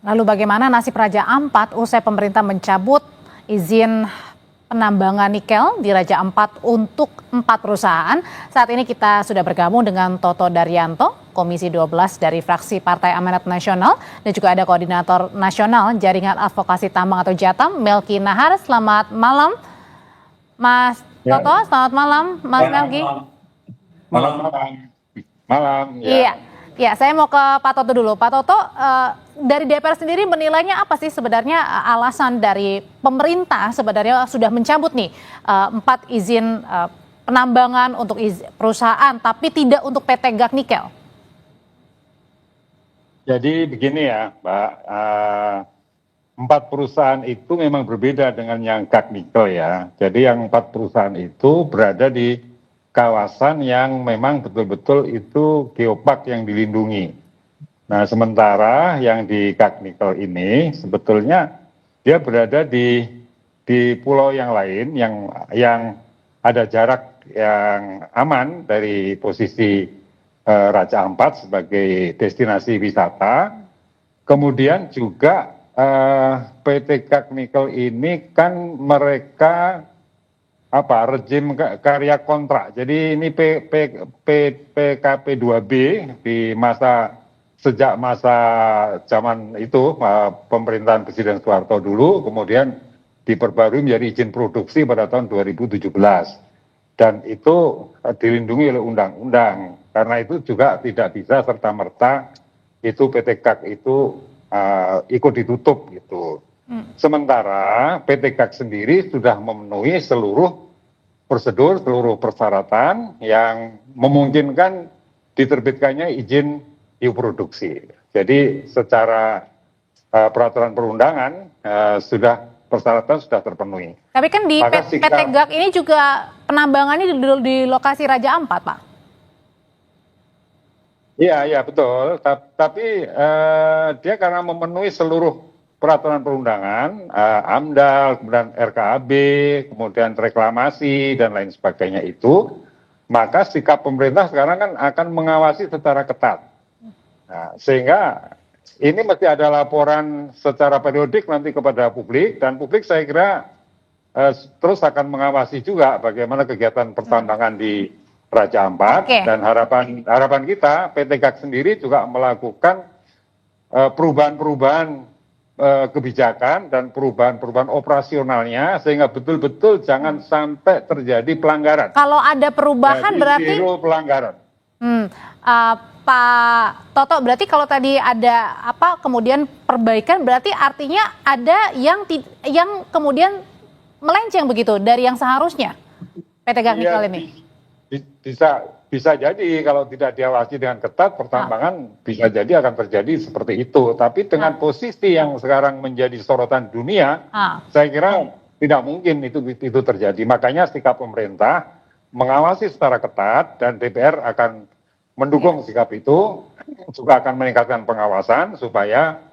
Lalu bagaimana nasib Raja Ampat usai pemerintah mencabut izin penambangan nikel di Raja Ampat untuk 4 perusahaan? Saat ini kita sudah bergabung dengan Toto Daryanto, Komisi 12 dari fraksi Partai Amanat Nasional, dan juga ada Koordinator Nasional Jaringan Advokasi Tambang atau Jatam, Melki Nahar. Selamat malam, Mas Toto. Selamat malam, Mas Melki. Malam. Malam. Iya, saya mau ke Pak Toto dulu. Pak Toto, dari DPR sendiri menilainya apa sih sebenarnya alasan dari pemerintah sebenarnya sudah mencabut nih 4 izin penambangan untuk perusahaan, tapi tidak untuk PT GAC Nikel? Jadi begini ya, Mbak, 4 perusahaan itu memang berbeda dengan yang GAC Nikel ya. Jadi yang 4 perusahaan itu berada di kawasan yang memang betul-betul itu geopark yang dilindungi. Nah, sementara yang di GAC Nikel ini sebetulnya dia berada di pulau yang lain yang ada jarak yang aman dari posisi Raja Ampat sebagai destinasi wisata. Kemudian juga PT GAC Nikel ini kan mereka rejim karya kontrak. Jadi ini PKP 2B di sejak masa zaman itu pemerintahan Presiden Soeharto dulu, kemudian diperbarui menjadi izin produksi pada tahun 2017. Dan itu dilindungi oleh undang-undang. Karena itu juga tidak bisa serta-merta itu PT GAC itu ikut ditutup gitu. Sementara PT GAC sendiri sudah memenuhi seluruh prosedur, seluruh persyaratan yang memungkinkan diterbitkannya izin produksi. Jadi secara peraturan perundangan persyaratan sudah terpenuhi. Tapi kan di PT GAC ini juga penambangannya di lokasi Raja Ampat, Pak. Iya betul. Tapi dia karena memenuhi seluruh peraturan perundangan, AMDAL, kemudian RKAB, kemudian reklamasi dan lain sebagainya itu, maka sikap pemerintah sekarang kan akan mengawasi secara ketat. Nah, sehingga ini mesti ada laporan secara periodik nanti kepada publik, dan publik saya kira terus akan mengawasi juga bagaimana kegiatan pertambangan di Raja Ampat. Dan harapan kita PT GAC sendiri juga melakukan perubahan-perubahan kebijakan dan perubahan operasionalnya sehingga betul-betul jangan sampai terjadi pelanggaran. Kalau ada perubahan berarti zero pelanggaran. Pak Toto, berarti kalau tadi ada kemudian perbaikan, berarti artinya ada yang kemudian melenceng begitu dari yang seharusnya PT GAC Nikel ini. Bisa jadi kalau tidak diawasi dengan ketat, pertambangan bisa jadi akan terjadi seperti itu. Tapi dengan posisi yang sekarang menjadi sorotan dunia, saya kira tidak mungkin itu terjadi. Makanya sikap pemerintah mengawasi secara ketat, dan DPR akan mendukung sikap itu, juga akan meningkatkan pengawasan supaya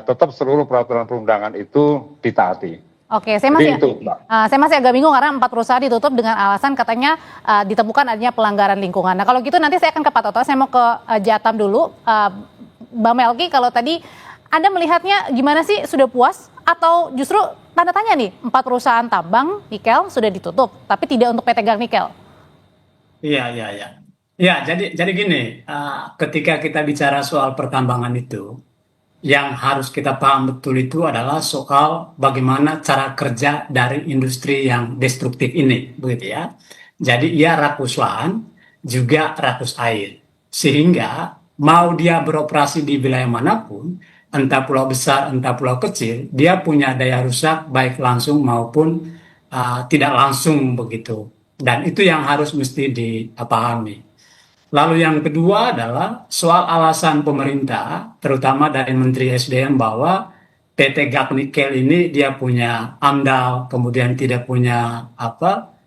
tetap seluruh peraturan perundangan itu ditaati. Oke, saya masih agak bingung karena 4 perusahaan ditutup dengan alasan katanya ditemukan adanya pelanggaran lingkungan. Nah, kalau gitu nanti saya akan ke Pak Toto. Saya mau ke Jatam dulu. Mbak Melki, kalau tadi Anda melihatnya gimana sih? Sudah puas atau justru tanda tanya nih, 4 perusahaan tambang nikel sudah ditutup, tapi tidak untuk PT GAC Nikel? Iya. Ya, jadi gini, ketika kita bicara soal pertambangan itu, yang harus kita paham betul itu adalah soal bagaimana cara kerja dari industri yang destruktif ini, begitu ya. Jadi ia rakus lahan, juga rakus air. Sehingga mau dia beroperasi di wilayah manapun, entah pulau besar, entah pulau kecil, dia punya daya rusak baik langsung maupun tidak langsung begitu. Dan itu yang harus mesti dipahami. Lalu yang kedua adalah soal alasan pemerintah, terutama dari Menteri SDM, bahwa PT GAC Nikel ini dia punya AMDAL, kemudian tidak punya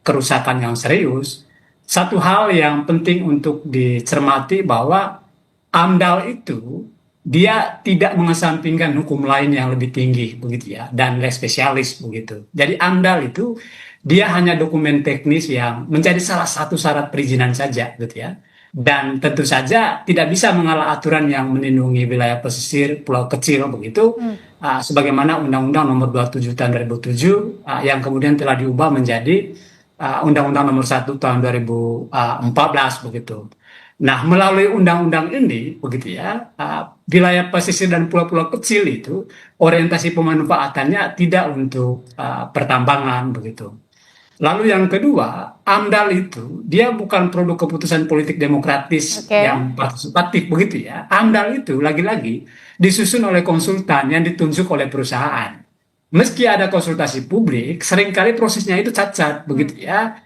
kerusakan yang serius. Satu hal yang penting untuk dicermati bahwa AMDAL itu dia tidak mengesampingkan hukum lain yang lebih tinggi, begitu ya, dan less spesialis begitu. Jadi AMDAL itu dia hanya dokumen teknis yang menjadi salah satu syarat perizinan saja, gitu ya. dan tentu saja tidak bisa mengalah aturan yang melindungi wilayah pesisir, pulau kecil begitu, sebagaimana Undang-Undang Nomor 27 Tahun 2007 yang kemudian telah diubah menjadi Undang-Undang Nomor 1 Tahun 2014 begitu. Nah, melalui undang-undang ini, begitu ya, wilayah pesisir dan pulau-pulau kecil itu orientasi pemanfaatannya tidak untuk pertambangan begitu. Lalu yang kedua, AMDAL itu dia bukan produk keputusan politik demokratis Oke. yang partisipatif begitu ya. AMDAL itu lagi-lagi disusun oleh konsultan yang ditunjuk oleh perusahaan. Meski ada konsultasi publik, seringkali prosesnya itu cacat begitu ya.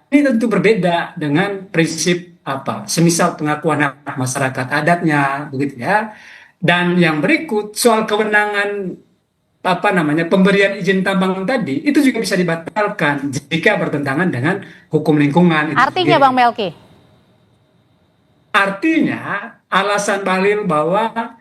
Ini tentu berbeda dengan prinsip apa, semisal pengakuan hak masyarakat adatnya begitu ya. Dan yang berikut soal kewenangan apa namanya pemberian izin tambang tadi itu juga bisa dibatalkan jika bertentangan dengan hukum lingkungan itu Artinya sendiri. Bang Melki, Artinya alasan Bahlil bahwa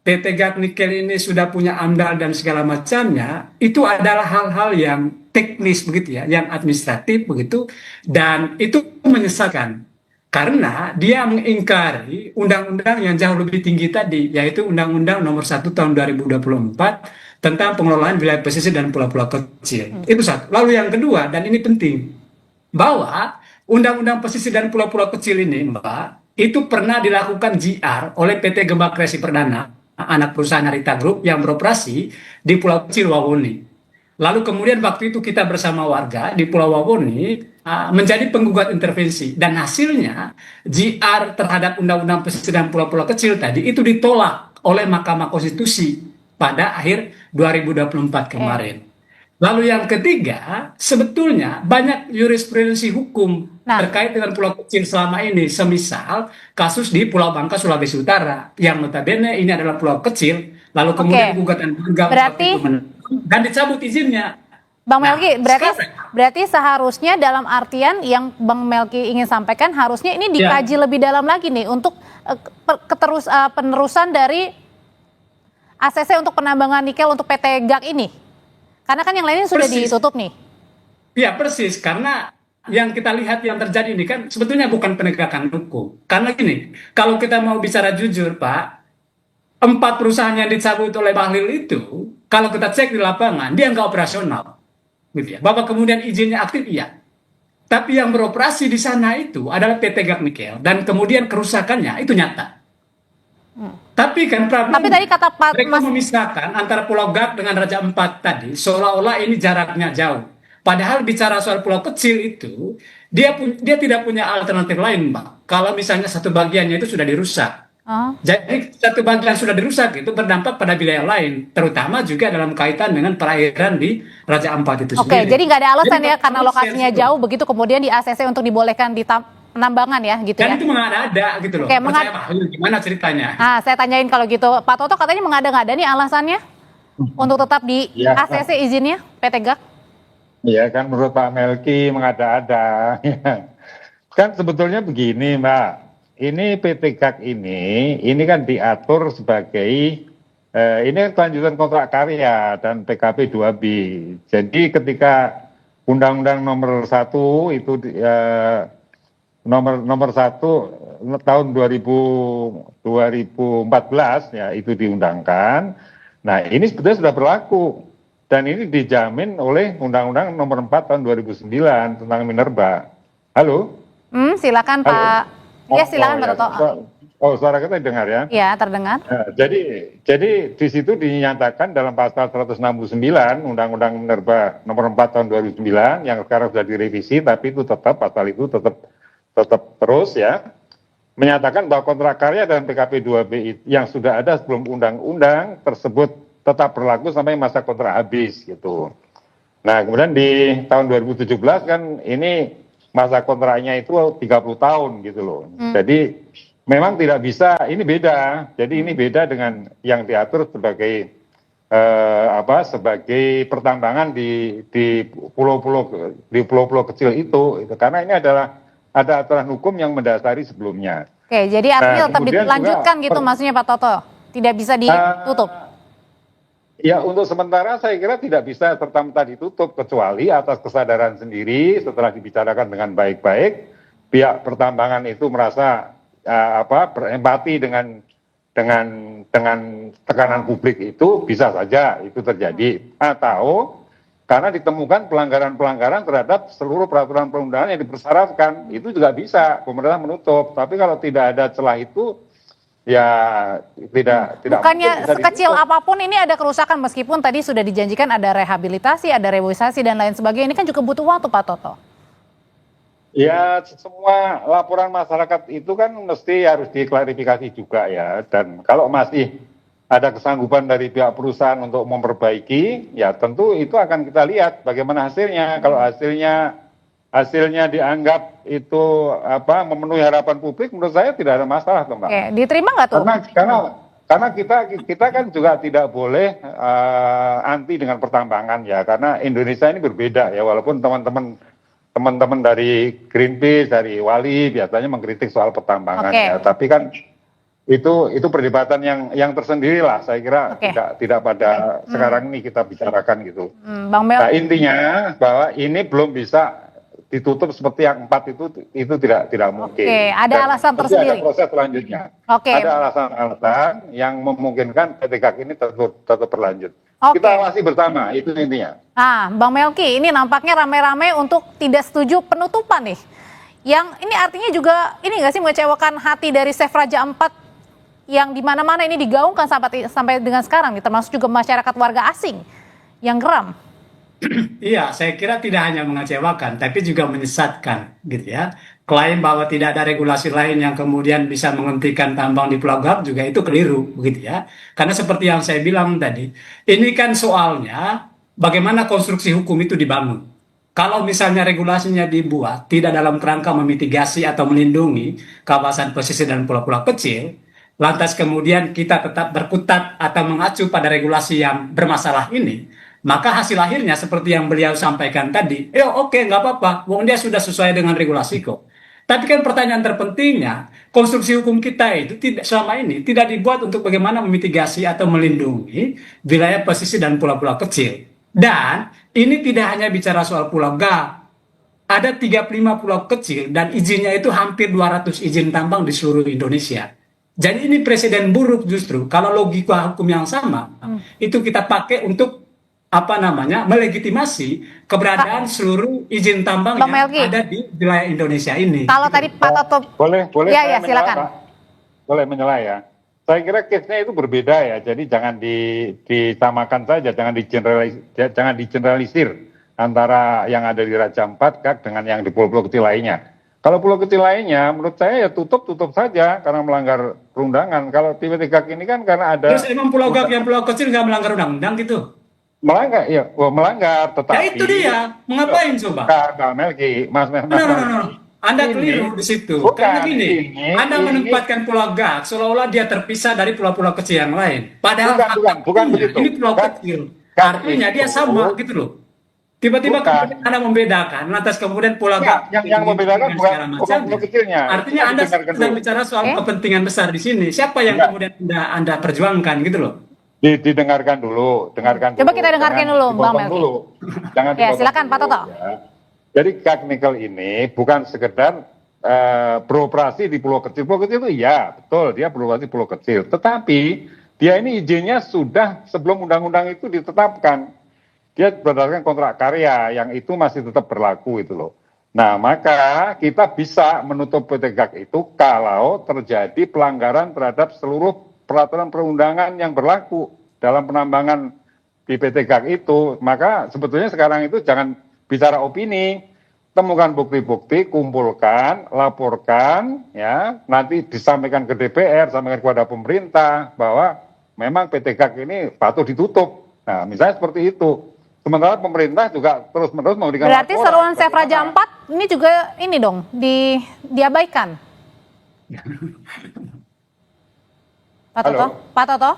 PT Gat Nikel ini sudah punya AMDAL dan segala macamnya itu adalah hal-hal yang teknis begitu ya, yang administratif begitu, dan itu menyesatkan karena dia mengingkari undang-undang yang jauh lebih tinggi tadi, yaitu Undang-Undang Nomor 1 Tahun 2024 tentang pengelolaan wilayah pesisir dan pulau-pulau kecil. Itu satu. Lalu yang kedua, dan ini penting, bahwa Undang-Undang Pesisir dan Pulau-Pulau Kecil ini, Mbak, itu pernah dilakukan JR oleh PT Gembak Kreasi Perdana, anak perusahaan Harita Group yang beroperasi di Pulau Kecil Wawoni. Lalu kemudian waktu itu kita bersama warga di Pulau Wawoni menjadi penggugat intervensi, dan hasilnya JR terhadap Undang-Undang Pesisir dan Pulau-Pulau Kecil tadi itu ditolak oleh Mahkamah Konstitusi pada akhir 2024 kemarin. Lalu yang ketiga, sebetulnya banyak jurisprudensi hukum terkait dengan pulau kecil selama ini, semisal kasus di Pulau Bangka, Sulawesi Utara, yang notabene ini adalah pulau kecil, lalu kemudian gugatan dan dicabut izinnya. Bang Melki, berarti seharusnya dalam artian yang Bang Melki ingin sampaikan, harusnya ini dikaji lebih dalam lagi nih untuk penerusan dari ACC untuk penambangan nikel untuk PT GAC ini. Karena kan yang lainnya sudah ditutup nih. Iya persis, karena yang kita lihat yang terjadi ini kan sebetulnya bukan penegakan hukum. Karena gini, kalau kita mau bicara jujur Pak, 4 perusahaan yang dicabut oleh Bahlil itu, kalau kita cek di lapangan, dia nggak operasional. Gitu ya. Bahwa kemudian izinnya aktif, iya. Tapi yang beroperasi di sana itu adalah PT GAC Nikel, dan kemudian kerusakannya itu nyata. Tapi kan Tapi tadi kata Pak mereka memisahkan antara Pulau GAC dengan Raja Ampat tadi, seolah-olah ini jaraknya jauh. Padahal bicara soal pulau kecil itu, dia tidak punya alternatif lain, Mbak. Kalau misalnya satu bagiannya itu sudah dirusak. Jadi satu bagian sudah dirusak itu berdampak pada wilayah lain, terutama juga dalam kaitan dengan perairan di Raja Ampat itu sendiri. Oke, jadi nggak ada alasan ya karena lokasinya jauh begitu kemudian di ACC untuk dibolehkan di penambangan ya gitu ya. Dan itu mengada-ada gitu loh. Percaya Bahlil, gimana ceritanya? Saya tanyain kalau gitu. Pak Toto katanya mengada-ngada nih alasannya untuk tetap di ACC izinnya PT GAC. Ya kan menurut Pak Melki mengada-ada. Kan sebetulnya begini Mbak, ini PT GAC ini kan diatur sebagai ini kan kelanjutan kontrak karya dan PKP 2B. Jadi ketika Undang-Undang Nomor 1 itu nomor 1 tahun 2014 ya itu diundangkan. Nah ini sebetulnya sudah berlaku dan ini dijamin oleh Undang-Undang Nomor 4 tahun 2009 tentang minerba. Halo? Silakan Pak. Ya silakan Pak Toto. Suara kita dengar ya? Iya terdengar. Nah, jadi di situ dinyatakan dalam pasal 169 Undang-Undang Minerba Nomor 4 tahun 2009 yang sekarang sudah direvisi, tapi itu tetap pasal itu tetap terus ya, menyatakan bahwa kontrak karya dan PKP 2B yang sudah ada sebelum undang-undang tersebut tetap berlaku sampai masa kontrak habis gitu. Nah kemudian di tahun 2017 kan ini masa kontraknya itu 30 tahun gitu loh. Jadi memang tidak bisa, ini beda. Jadi ini beda dengan yang diatur sebagai sebagai pertambangan di pulau-pulau kecil itu. Karena ini ada aturan hukum yang mendasari sebelumnya. Oke, jadi artinya tetap dilanjutkan gitu maksudnya Pak Toto? Tidak bisa ditutup? Ya untuk sementara saya kira tidak bisa serta-merta ditutup, kecuali atas kesadaran sendiri setelah dibicarakan dengan baik-baik, pihak pertambangan itu merasa berempati dengan tekanan publik itu bisa saja itu terjadi, atau karena ditemukan pelanggaran-pelanggaran terhadap seluruh peraturan perundangan yang dipersyaratkan, itu juga bisa pemerintah menutup. Tapi kalau tidak ada celah itu, ya tidak Bukannya mungkin bisa sekecil ditutup. apapun ini ada kerusakan, meskipun tadi sudah dijanjikan ada rehabilitasi, ada reboisasi dan lain sebagainya. Ini kan juga butuh waktu, Pak Toto. Ya, semua laporan masyarakat itu kan mesti harus diklarifikasi juga ya. Dan kalau masih ada kesanggupan dari pihak perusahaan untuk memperbaiki, ya tentu itu akan kita lihat bagaimana hasilnya. Kalau hasilnya dianggap itu memenuhi harapan publik, menurut saya tidak ada masalah, tuh, Mbak. Oke, diterima nggak tuh? Karena kita kan juga tidak boleh anti dengan pertambangan ya, karena Indonesia ini berbeda ya, walaupun teman-teman dari Greenpeace, dari Wali biasanya mengkritik soal pertambangan ya, tapi kan itu perdebatan yang tersendiri lah, saya kira tidak pada sekarang ini kita bicarakan gitu. Bang Mel. Nah, intinya bahwa ini belum bisa ditutup seperti yang 4 itu tidak mungkin. Oke, ada alasan tersendiri. Ada proses selanjutnya. Oke. Ada alasan-alasan yang memungkinkan PT GAK ini tetap berlanjut. Oke. Kita awasi bersama, itu intinya. Bang Melki, ini nampaknya rame-rame untuk tidak setuju penutupan nih. Yang ini artinya juga ini nggak sih mengecewakan hati dari Chef Raja 4 yang di mana-mana ini digaungkan sampai dengan sekarang nih, termasuk juga masyarakat warga asing yang geram. Iya, saya kira tidak hanya mengecewakan, tapi juga menyesatkan, gitu ya. Klaim bahwa tidak ada regulasi lain yang kemudian bisa menghentikan tambang di Pulau Gap juga itu keliru, begitu ya. Karena seperti yang saya bilang tadi, ini kan soalnya bagaimana konstruksi hukum itu dibangun. Kalau misalnya regulasinya dibuat tidak dalam kerangka memitigasi atau melindungi kawasan pesisir dan pulau-pulau kecil, lantas kemudian kita tetap berkutat atau mengacu pada regulasi yang bermasalah ini, maka hasil akhirnya seperti yang beliau sampaikan tadi, oke, nggak apa-apa, wong dia sudah sesuai dengan regulasi kok. Tapi kan pertanyaan terpentingnya, konstruksi hukum kita itu selama ini tidak dibuat untuk bagaimana memitigasi atau melindungi wilayah pesisir dan pulau-pulau kecil. Dan ini tidak hanya bicara soal Pulau Gap, ada 35 pulau kecil dan izinnya itu hampir 200 izin tambang di seluruh Indonesia. Jadi ini presiden buruk justru, kalau logika hukum yang sama, itu kita pakai untuk melegitimasi keberadaan seluruh izin tambang Bang yang Melki, ada di wilayah Indonesia ini. kalau tadi Pak Toto boleh ya silakan. Boleh menyela ya. Saya kira case-nya itu berbeda ya, jadi jangan disamakan saja, jangan digeneralisir antara yang ada di Raja Ampat GAK dengan yang di pulau-pulau kecil lainnya. Kalau pulau kecil lainnya, menurut saya ya tutup saja karena melanggar perundangan. Kalau di PT GAK ini kan karena ada. Terus emang Pulau GAK yang pulau kecil nggak melanggar undang-undang gitu? Melanggar, ya, melanggar. Tetapi. Ya itu dia, mengapain coba? Kak Melki, Mas. No. Anda keliru di situ. Karena gini, Anda menempatkan Pulau GAK seolah-olah dia terpisah dari pulau-pulau kecil yang lain. Padahal bukan begitu. Ini pulau kecil. Artinya dia sama gitu loh. Tiba-tiba kemudian Anda membedakan, lantas kemudian Pulau GAK yang membedakan bukan pulau kecilnya. Artinya Anda sedang bicara soal kepentingan besar di sini. Siapa yang kemudian Anda perjuangkan gitu loh? Didengarkan dulu, Coba kita dengarkan dulu, Bang Melki. Jangan silakan Pak Toto. Ya. Jadi GAK Nikel ini bukan sekedar beroperasi di pulau kecil. Pulau kecil itu ya betul, dia beroperasi pulau kecil. Tetapi dia ini izinnya sudah sebelum undang-undang itu ditetapkan. Dia berdasarkan kontrak karya yang itu masih tetap berlaku itu loh. Nah, maka kita bisa menutup PT GAK itu kalau terjadi pelanggaran terhadap seluruh peraturan perundangan yang berlaku dalam penambangan di PT GAK itu. Maka sebetulnya sekarang itu jangan bicara opini, temukan bukti-bukti, kumpulkan, laporkan, ya, nanti disampaikan ke DPR, sampaikan kepada pemerintah bahwa memang PT GAK ini patut ditutup. Nah, misalnya seperti itu. Sementara pemerintah juga terus-menerus memberikan Berarti laporan. seruan Chef Raja 4 ini juga ini dong diabaikan. Pak Toto?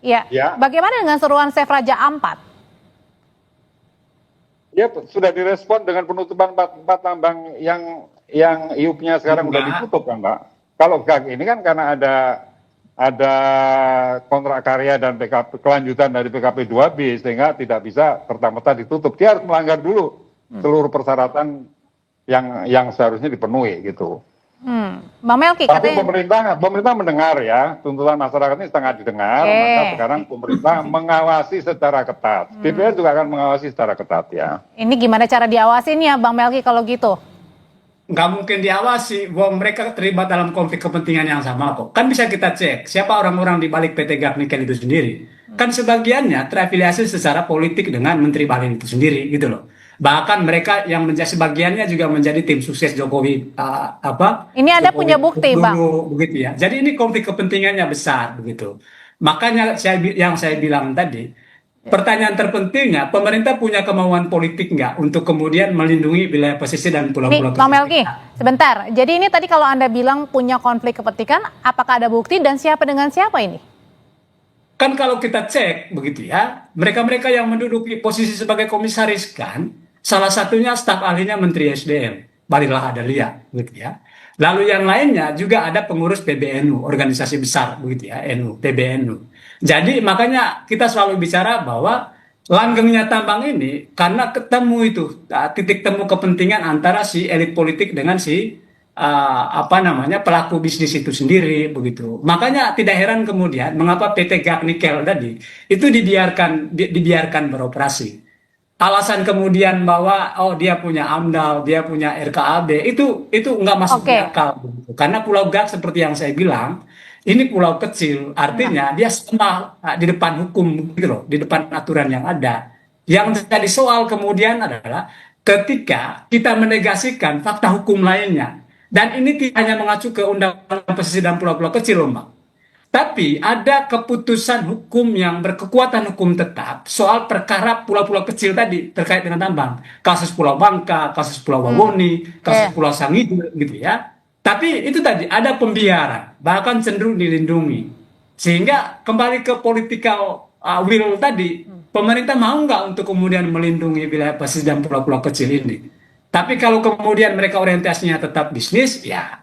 Ya. Bagaimana dengan seruan Chef Raja 4? Ya sudah direspon dengan penutupan 4 tambang yang IUP-nya sekarang sudah ditutup kan, Pak. Kalau GAK ini kan karena ada kontrak karya dan PKP kelanjutan dari PKP 2B sehingga tidak bisa serta-merta ditutup. Dia harus melanggar dulu seluruh persyaratan yang seharusnya dipenuhi gitu. Bang Melki Tapi katanya. pemerintah mendengar ya, tuntutan masyarakat ini setengah didengar, maka sekarang pemerintah mengawasi secara ketat. DPR juga akan mengawasi secara ketat ya. Ini gimana cara diawasinnya Bang Melki kalau gitu? Nggak mungkin diawasi, bahwa mereka terlibat dalam konflik kepentingan yang sama kok. Kan bisa kita cek siapa orang-orang di balik PT GAC Nikel itu sendiri. Kan sebagiannya terafiliasi secara politik dengan Menteri Balin itu sendiri gitu loh. Bahkan mereka yang menjadi sebagiannya juga menjadi tim sukses Jokowi Ini Anda Jokowi punya bukti, Bang. dulu begitu ya. Jadi ini konflik kepentingannya besar begitu. Makanya yang saya bilang tadi, pertanyaan terpentingnya, pemerintah punya kemauan politik nggak untuk kemudian melindungi wilayah pesisir dan Nih, pulau-pulau Bang kecil Melki, kita? sebentar. Jadi ini tadi kalau Anda bilang punya konflik kepentingan, apakah ada bukti dan siapa dengan siapa ini? Kan kalau kita cek begitu ya, mereka-mereka yang menduduki posisi sebagai komisaris kan, salah satunya staf ahlinya Menteri SDM, Bahlil Lahadalia, begitu ya. Lalu yang lainnya juga ada pengurus PBNU, organisasi besar begitu ya, NU, PBNU. Jadi makanya kita selalu bicara bahwa langgengnya tambang ini karena ketemu itu titik temu kepentingan antara si elit politik dengan si pelaku bisnis itu sendiri begitu. Makanya tidak heran kemudian mengapa PT GAC Nikel tadi itu dibiarkan beroperasi. Alasan kemudian bahwa dia punya AMDAL, dia punya RKAB itu nggak masuk di akal begitu. Karena Pulau GAC seperti yang saya bilang ini pulau kecil, artinya dia sama di depan hukum gitu loh, di depan aturan yang ada. Yang jadi soal kemudian adalah ketika kita menegasikan fakta hukum lainnya. Dan ini tidak hanya mengacu ke Undang-Undang Pesisir dan Pulau-Pulau Kecil, loh, Mbak. Tapi ada keputusan hukum yang berkekuatan hukum tetap soal perkara pulau-pulau kecil tadi terkait dengan tambang. Kasus Pulau Bangka, kasus Pulau Wawoni, kasus Pulau Sangihe, gitu ya. Tapi itu tadi ada pembiaran, bahkan cenderung dilindungi. Sehingga kembali ke political will tadi, pemerintah mau nggak untuk kemudian melindungi wilayah pesisir dan pulau-pulau kecil ini. Tapi kalau kemudian mereka orientasinya tetap bisnis, ya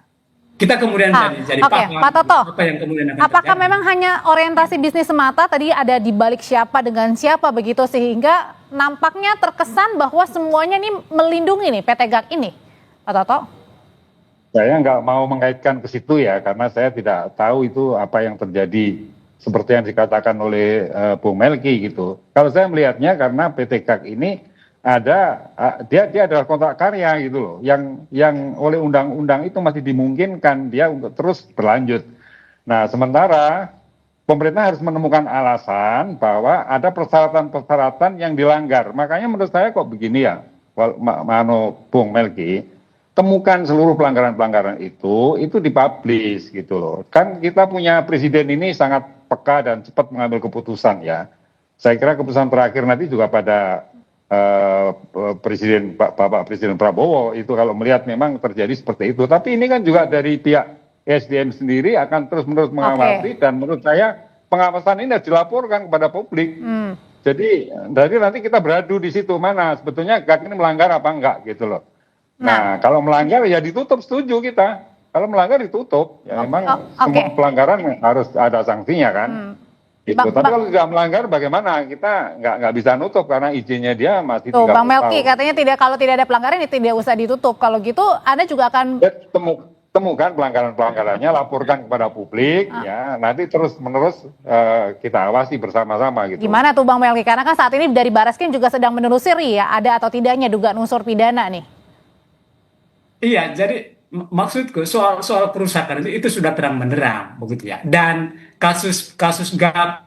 kita kemudian jadi paham Pak Toto, apa yang kemudian akan apakah terjadi. memang hanya orientasi bisnis semata tadi ada di balik siapa dengan siapa begitu sehingga nampaknya terkesan bahwa semuanya ini melindungi nih PT GAC ini, Pak Toto? Saya nggak mau mengaitkan ke situ ya, karena saya tidak tahu itu apa yang terjadi seperti yang dikatakan oleh Bung Melki gitu. Kalau saya melihatnya karena PT GAC ini dia adalah kontrak karya gitu loh, yang oleh undang-undang itu masih dimungkinkan dia untuk terus berlanjut. Nah, sementara pemerintah harus menemukan alasan bahwa ada persyaratan-persyaratan yang dilanggar. Makanya menurut saya kok begini ya, Bung Melki, temukan seluruh pelanggaran-pelanggaran itu dipublish gitu loh. Kan kita punya presiden ini sangat peka dan cepat mengambil keputusan ya. Saya kira keputusan terakhir nanti juga pada Bapak Presiden Prabowo itu kalau melihat memang terjadi seperti itu. Tapi ini kan juga dari pihak SDM sendiri akan terus-menerus mengawasi dan menurut saya pengawasan ini harus dilaporkan kepada publik. Jadi dari nanti kita beradu di situ mana sebetulnya GAC ini melanggar apa enggak gitu loh. Nah, kalau melanggar ya ditutup, setuju kita. Kalau melanggar ditutup, ya memang semua pelanggaran harus ada sanksinya kan. Gitu. Tapi kalau tidak melanggar bagaimana? Kita nggak bisa nutup karena izinnya dia masih 30 tahun. Bang Melki katanya kalau tidak ada pelanggaran ini tidak usah ditutup. Kalau gitu Anda juga akan temukan pelanggaran-pelanggarannya, laporkan kepada publik, ya nanti terus-menerus kita awasi bersama-sama gitu. Gimana tuh Bang Melki? Karena kan saat ini dari Barreskrim juga sedang menelusuri ya ada atau tidaknya dugaan unsur pidana nih. Iya, jadi maksudku soal kerusakan itu sudah terang benderang begitu ya. Dan kasus GAC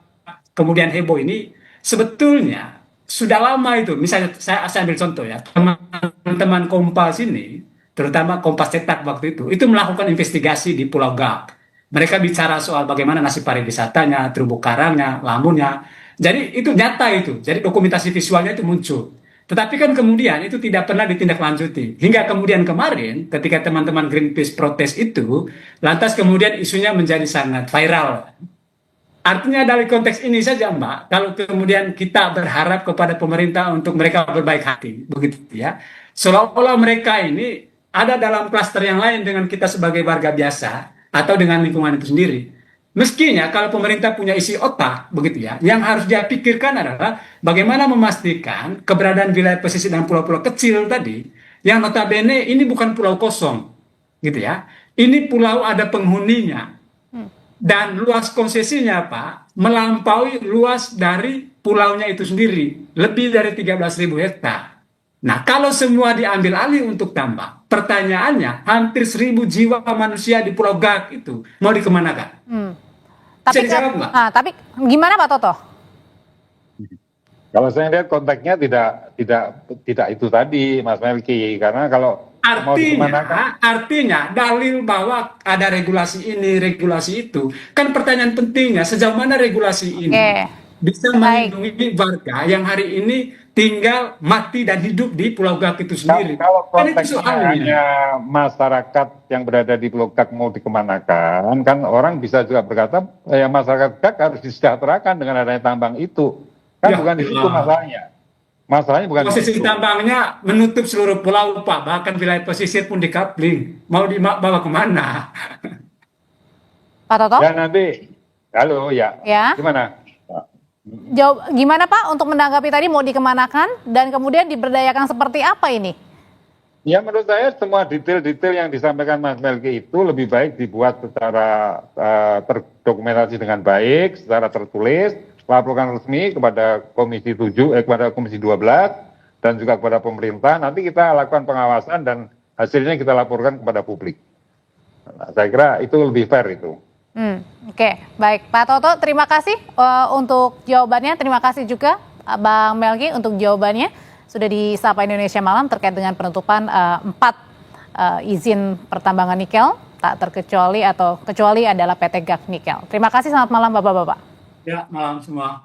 kemudian heboh ini sebetulnya sudah lama itu. Misalnya saya ambil contoh ya, teman-teman Kompas ini, terutama Kompas Cetak waktu itu melakukan investigasi di Pulau GAC. Mereka bicara soal bagaimana nasib pariwisatanya, terumbu karangnya, lamunnya. Jadi itu nyata itu. Jadi dokumentasi visualnya itu muncul. Tetapi kan kemudian itu tidak pernah ditindaklanjuti. Hingga kemudian kemarin ketika teman-teman Greenpeace protes itu, lantas kemudian isunya menjadi sangat viral. Artinya dari konteks ini saja Mbak, kalau kemudian kita berharap kepada pemerintah untuk mereka berbaik hati, begitu ya. Seolah-olah mereka ini ada dalam klaster yang lain dengan kita sebagai warga biasa atau dengan lingkungan itu sendiri. Meskinya kalau pemerintah punya isi otak, begitu ya, yang harus dia pikirkan adalah bagaimana memastikan keberadaan wilayah pesisir dan pulau-pulau kecil tadi, yang notabene ini bukan pulau kosong, gitu ya. Ini pulau ada penghuninya dan luas konsesinya Pak melampaui luas dari pulaunya itu sendiri, lebih dari 13.000 hektar. Nah, kalau semua diambil alih untuk tambang, pertanyaannya hampir 1.000 jiwa manusia di Pulau Gak itu mau dikemanakan? Tapi, Bisa dijawab nggak? tapi gimana Pak Toto? Kalau saya lihat konteksnya tidak itu tadi, Mas Melki, karena kalau mau dikemanakan, Artinya dalil bahwa ada regulasi ini, regulasi itu, kan pertanyaan pentingnya sejauh mana regulasi ini bisa melindungi warga yang hari ini tinggal, mati dan hidup di Pulau Gak itu sendiri. Kalau Kan itu konteksnya soalnya. hanya masyarakat yang berada di Pulau Gak mau dikemanakan, kan orang bisa juga berkata, ya masyarakat Gak harus disejahterakan dengan adanya tambang itu. Kan Ya, bukan di situ masalahnya. Masalahnya bukan di posisi situ. tambangnya menutup seluruh pulau Pak, bahkan wilayah pesisir pun dikapling. Mau dibawa kemana? Pak Toto? Ya nanti, halo ya, Ya. gimana? Gimana Pak untuk menanggapi tadi mau dikemanakan dan kemudian diberdayakan seperti apa ini? Ya menurut saya semua detail-detail yang disampaikan Mas Melki itu lebih baik dibuat secara terdokumentasi dengan baik, secara tertulis, laporkan resmi kepada Komisi 7, kepada Komisi 12 dan juga kepada pemerintah. Nanti kita lakukan pengawasan dan hasilnya kita laporkan kepada publik. Nah, saya kira itu lebih fair itu. Oke, baik Pak Toto, terima kasih untuk jawabannya. Terima kasih juga Bang Melki untuk jawabannya. Sudah di Sapa Indonesia Malam terkait dengan penutupan 4 izin pertambangan nikel tak terkecuali atau kecuali adalah PT Gak Nikel. Terima kasih, selamat malam Bapak-bapak. Ya, malam semua.